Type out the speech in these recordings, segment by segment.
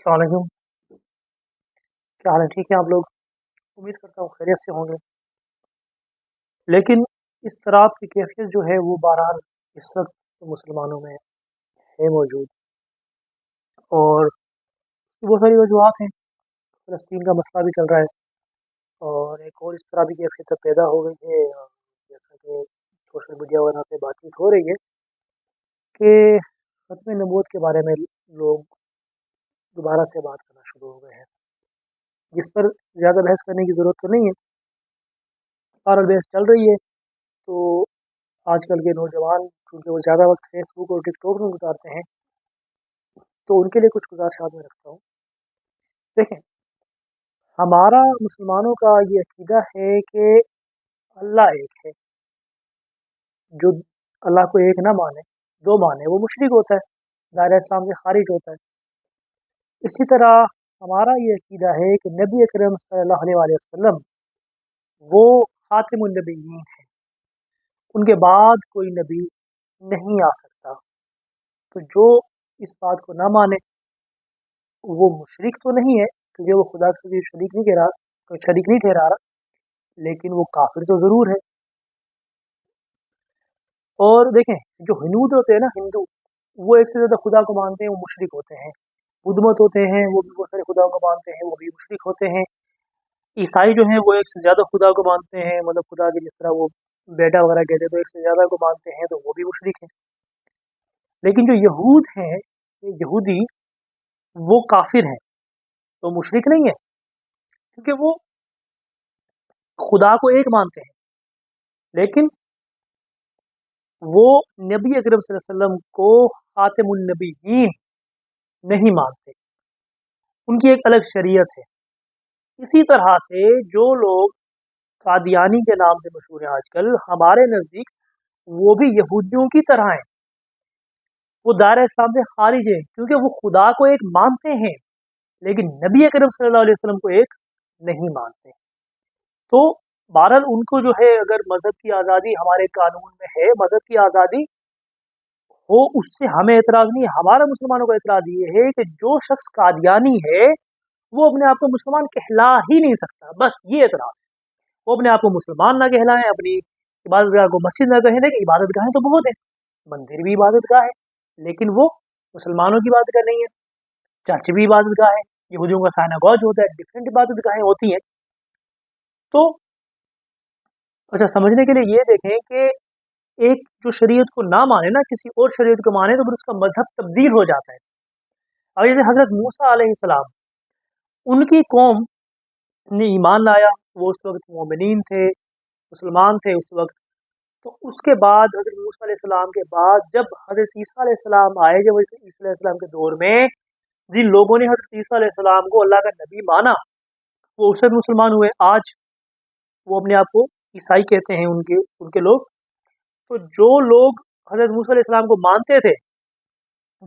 अस्सलाम वालेकुम। क्या हाल है? ठीक है आप लोग? उम्मीद करता हूँ खैरियत से होंगे। लेकिन इस तरह की कैफियत जो है वो बहरहाल इस वक्त मुसलमानों में है मौजूद, और इसकी बहुत सारी वजूहत हैं। फ़लस्तीन का मसला भी चल रहा है, और एक और इस तरह की कैफियत पैदा हो गई है, जैसा कि सोशल मीडिया वगैरह पे बातचीत हो रही है कि ख़त्म नबूवत के बारे में लोग दोबारा से बात करना शुरू हो गए हैं, जिस पर ज़्यादा बहस करने की ज़रूरत तो नहीं है। बहरहाल बहस चल रही है। तो आजकल के नौजवान, क्योंकि वो ज़्यादा वक्त फेसबुक और टिकटॉक में गुजारते हैं, तो उनके लिए कुछ गुजारिशात में रखता हूँ। देखें, हमारा मुसलमानों का ये अकीदा है कि अल्लाह एक है। जो अल्लाह को एक ना माने, दो माने, वो मुशरिक होता है, दायरा इस्लाम से खारिज होता है। इसी तरह हमारा ये अकीदा है कि नबी अकरम सल्लल्लाहु अलैहि वसल्लम वो खातिमुन नबिय्यीन है, उनके बाद कोई नबी नहीं आ सकता। तो जो इस बात को ना माने वो मुशरिक तो नहीं है, क्योंकि वो खुदा का कोई शरीक नहीं ठहरा, कोई शरीक नहीं ठहरा रहा, लेकिन वो काफिर तो ज़रूर है। और देखें, जो हिनूद होते हैं ना, हिंदू, वो एक से ज़्यादा खुदा को मानते हैं, वो मुशरिक होते हैं। बुद्ध मत होते हैं, वो भी बहुत सारे खुदाओं को मानते हैं, वो भी मुशरिक होते हैं। ईसाई जो हैं वो एक से ज़्यादा खुदा को मानते हैं, मतलब खुदा के जिस तरह वो बेटा वगैरह कहते हैं, तो एक से ज़्यादा को मानते हैं, तो वो भी मुशरिक हैं। लेकिन जो यहूद हैं, ये यहूदी, वो काफिर हैं, तो मुशरिक नहीं है, क्योंकि वो खुदा को एक मानते हैं, लेकिन वो नबी अकरम सल्लल्लाहु अलैहि वसल्लम को खातिमुन नबिय्यीन नहीं मानते, उनकी एक अलग शरीयत है। इसी तरह से जो लोग कादियानी के नाम से मशहूर हैं आजकल, हमारे नज़दीक वो भी यहूदियों की तरह हैं, वो दायरा इस्लाम से खारिज है, क्योंकि वो खुदा को एक मानते हैं, लेकिन नबी अकरम सल्लल्लाहु अलैहि वसल्लम को एक नहीं मानते। तो बहरहाल उनको जो है, अगर मज़हब की आज़ादी हमारे कानून में है, मज़हब की आज़ादी हो, उससे हमें एतराज़ नहीं है। हमारा मुसलमानों का एतराज़ ये है कि जो शख्स कादियानी है वो अपने आप को मुसलमान कहला ही नहीं सकता, बस ये एतराज़ है। वो अपने आप को मुसलमान ना कहलाएं, अपनी इबादतगाह को मस्जिद ना कहें। देखिए, इबादतगाहें तो बहुत हैं, मंदिर भी इबादतगाह है, लेकिन वो मुसलमानों की इबादतगाह नहीं है। चर्च भी इबादतगाह है, यहूदियों का साइनागॉज होता है, डिफरेंट इबादतगाहें होती हैं। तो अच्छा, समझने के लिए ये देखें कि एक जो शरीयत को ना माने ना, किसी और शरीयत को माने, तो फिर उसका मजहब तब्दील हो जाता है। अब जैसे हजरत मूसा अलैहिस्सलाम, उनकी कौम ने ईमान लाया, वो उस वक्त मोमिनीन थे, मुसलमान थे उस वक्त। तो उसके बाद हजरत मूसा अलैहिस्सलाम के बाद जब हजरत ईसा अलैहिस्सलाम आए, जब ईसा अलैहिस्सलाम के दौर में जिन लोगों ने हजरत ईसा अलैहिस्सलाम को अल्लाह का नबी माना, वो उससे मुसलमान हुए। आज वो अपने आप को ईसाई कहते हैं, उनके उनके लोग। तो जो लोग हजरत मूसा अलैहिस्सलाम को मानते थे,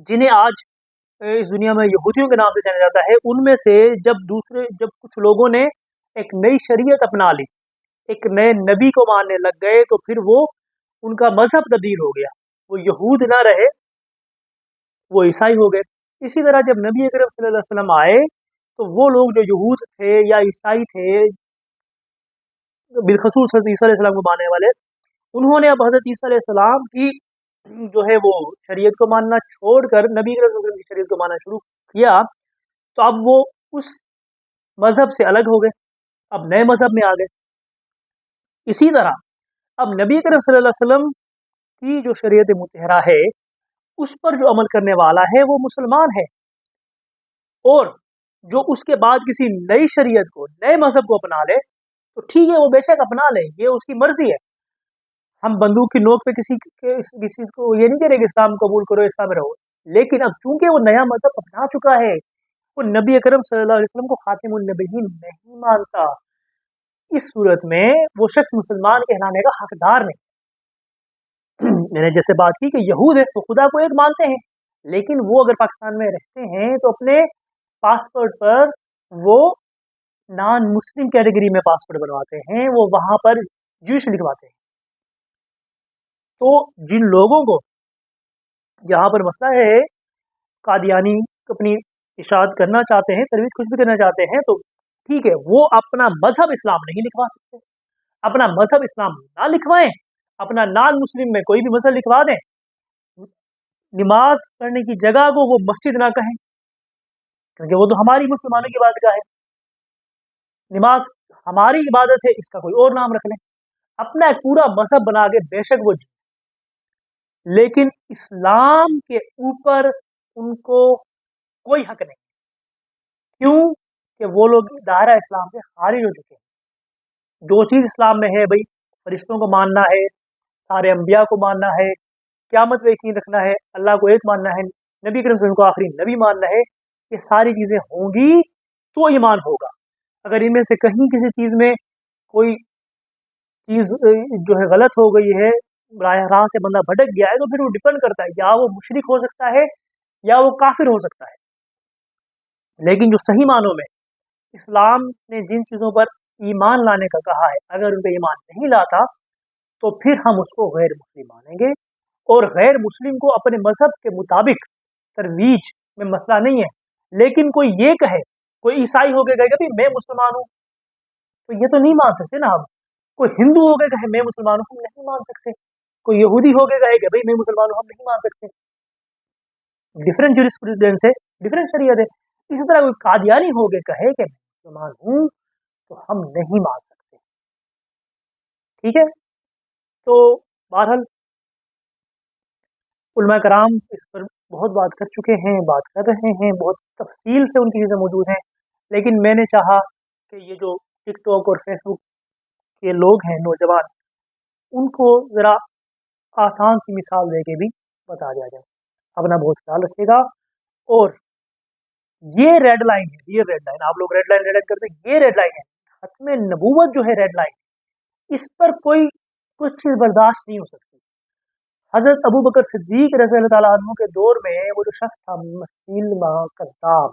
जिन्हें आज इस दुनिया में यहूदियों के नाम से जाना जाता है, उनमें से जब कुछ लोगों ने एक नई शरीयत अपना ली, एक नए नबी को मानने लग गए, तो फिर वो उनका मजहब तब्दील हो गया। वो यहूद ना रहे, वो ईसाई हो गए। इसी तरह जब नबी अकरम सल्लल्लाहु अलैहि वसल्लम आए, तो वो लोग जो यहूद थे या ईसाई थे, बिलखसूस हज़रत ईसा अलैहि सलाम को मानने वाले, उन्होंने अब हज़रत ईसा अलैहि सलाम की जो है वो शरीयत को मानना छोड़कर नबी अकरम सल्लल्लाहु अलैहि वसल्लम की शरीयत को मानना शुरू किया। तो अब वो उस मज़हब से अलग हो गए, अब नए मज़हब में आ गए। इसी तरह अब नबी करीम सल्लल्लाहु अलैहि वसल्लम की जो शरीयत मुतहरा है, उस पर जो अमल करने वाला है वो मुसलमान है, और जो उसके बाद किसी नई शरीयत को, नए मज़हब को अपना ले, तो ठीक है, वो बेशक अपना ले, ये उसकी मर्जी है। हम बंदूक की नोक पे किसी को ये नहीं कह रहे कि इस्लाम कबूल करो, इस्लाम में रहो। लेकिन अब चूंकि वो नया मज़हब अपना चुका है, वो नबी अकरम सल्लल्लाहु अलैहि वसल्लम को खातिमुन नबिय्यीन नहीं मानता, इस सूरत में वो शख्स मुसलमान कहलाने का हकदार नहीं। मैंने जैसे बात की कि यहूद है, तो खुदा को एक मानते हैं, लेकिन वो अगर पाकिस्तान में रहते हैं तो अपने पासपोर्ट पर वो नॉन मुस्लिम कैटेगरी में पासपोर्ट बनवाते हैं, वो वहां पर ज्यूश लिखवाते हैं। तो जिन लोगों को, यहाँ पर मसला है, कादियानी अपनी इशाअत करना चाहते हैं, तरवीज कुछ भी करना चाहते हैं तो ठीक है, वो अपना मजहब इस्लाम नहीं लिखवा सकते। अपना मजहब इस्लाम ना लिखवाएं, अपना नॉन मुस्लिम में कोई भी मजहब लिखवा दें, नमाज पढ़ने की जगह को वो मस्जिद ना कहें, क्योंकि वो तो हमारी मुसलमानों की इबादत गाह है। नमाज हमारी इबादत है, इसका कोई और नाम रख लें, अपना एक पूरा मजहब बना के बेशक वो लेकिन इस्लाम के ऊपर उनको कोई हक नहीं। क्यों कि वो लोग दायरा इस्लाम से खारिज हो चुके हैं। जो चीज़ इस्लाम में है भाई, फरिश्तों को मानना है, सारे अंबिया को मानना है, क़यामत पे यकीन रखना है, अल्लाह को एक मानना है, नबी करीम सल्लल्लाहु अलैहि वसल्लम को आखिरी नबी मानना है, ये सारी चीज़ें होंगी तो ईमान होगा। अगर इनमें से कहीं किसी चीज़ में कोई चीज़ जो है गलत हो गई है, राह से बंदा भटक गया है, तो फिर वो डिपेंड करता है, या वो मुशरिक हो सकता है या वो काफिर हो सकता है। लेकिन जो सही मानों में इस्लाम ने जिन चीज़ों पर ईमान लाने का कहा है, अगर उन पर ईमान नहीं लाता तो फिर हम उसको गैर मुस्लिम मानेंगे, और गैर मुस्लिम को अपने मजहब के मुताबिक तरवीज में मसला नहीं है। लेकिन कोई ये कहे, कोई ईसाई होकर कहेगा भाई मैं मुसलमान हूँ, तो ये तो नहीं मान सकते ना हम। कोई हिंदू होकर कहे मैं मुसलमान हूँ, हम नहीं मान सकते। कोई यहूदी होकर कहे कि भाई मैं मुसलमान हूँ, हम नहीं मान सकते। डिफरेंट जूरिस्प्रूडेंस है, डिफरेंट शरीयत है। इसी तरह कोई कादियानी होकर कहे कि मैं मुसलमान हूँ, तो हम नहीं मान सकते। ठीक है, तो बहरहाल उलमा कराम इस पर बहुत बात कर चुके हैं, बात कर रहे हैं, बहुत तफसील से उनकी चीज़ें मौजूद हैं। लेकिन मैंने चाहा कि ये जो टिकटॉक और फेसबुक के लोग हैं, नौजवान, उनको ज़रा आसान सी मिसाल दे के भी बता दिया जाए। अपना बहुत ख्याल रखिएगा। और ये रेड लाइन है, ये रेड लाइन, आप लोग रेड लाइन करते हैं, ये रेड लाइन है, खत्म नबूवत जो है रेड लाइन, इस पर कोई कुछ चीज़ बर्दाश्त नहीं हो सकती। हज़रत अबू बकर सिद्दीक रज़ी अल्लाह तआला अन्हु के दौर में वो जो शख्स था मसीलमा कज़्ज़ाब,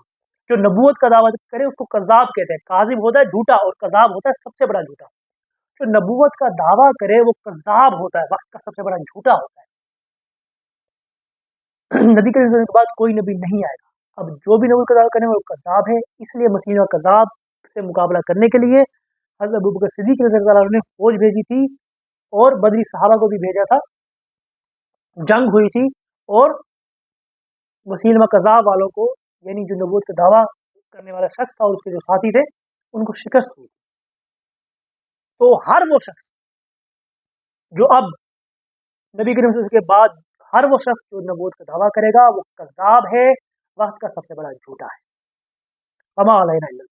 जो नबूवत का दावा करे उसको कज़्ज़ाब कहते हैं। काज़िब होता है झूठा और कज़्ज़ाब होता है सबसे बड़ा झूठा। जो नबूवत का दावा करे वो कज़्ज़ाब होता है, वक्त का सबसे बड़ा झूठा होता है। नबी के बाद कोई नबी नहीं आएगा। अब जो भी नबूवत का दावा करे वो कज़्ज़ाब है। इसलिए मसीलमा कज़्ज़ाब से मुकाबला करने के लिए हज़रत अबू बकर सिद्दीक रज़ी अल्लाह अन्हु ने फौज भेजी थी, और बदरी सहाबा को भी भेजा था। जंग हुई थी और मसीलमा कज़्ज़ाब वालों को, यानी जो नबूवत का दावा करने वाला शख्स था और उसके जो साथी थे, उनको शिकस्त हुई। तो हर वो शख्स जो अब नबी करीम सल्लल्लाहु अलैहि वसल्लम के बाद, हर वो शख्स जो नबूवत का दावा करेगा वो कज़्ज़ाब है, वक्त का सबसे बड़ा झूठा है। वमा अलैना इल्लल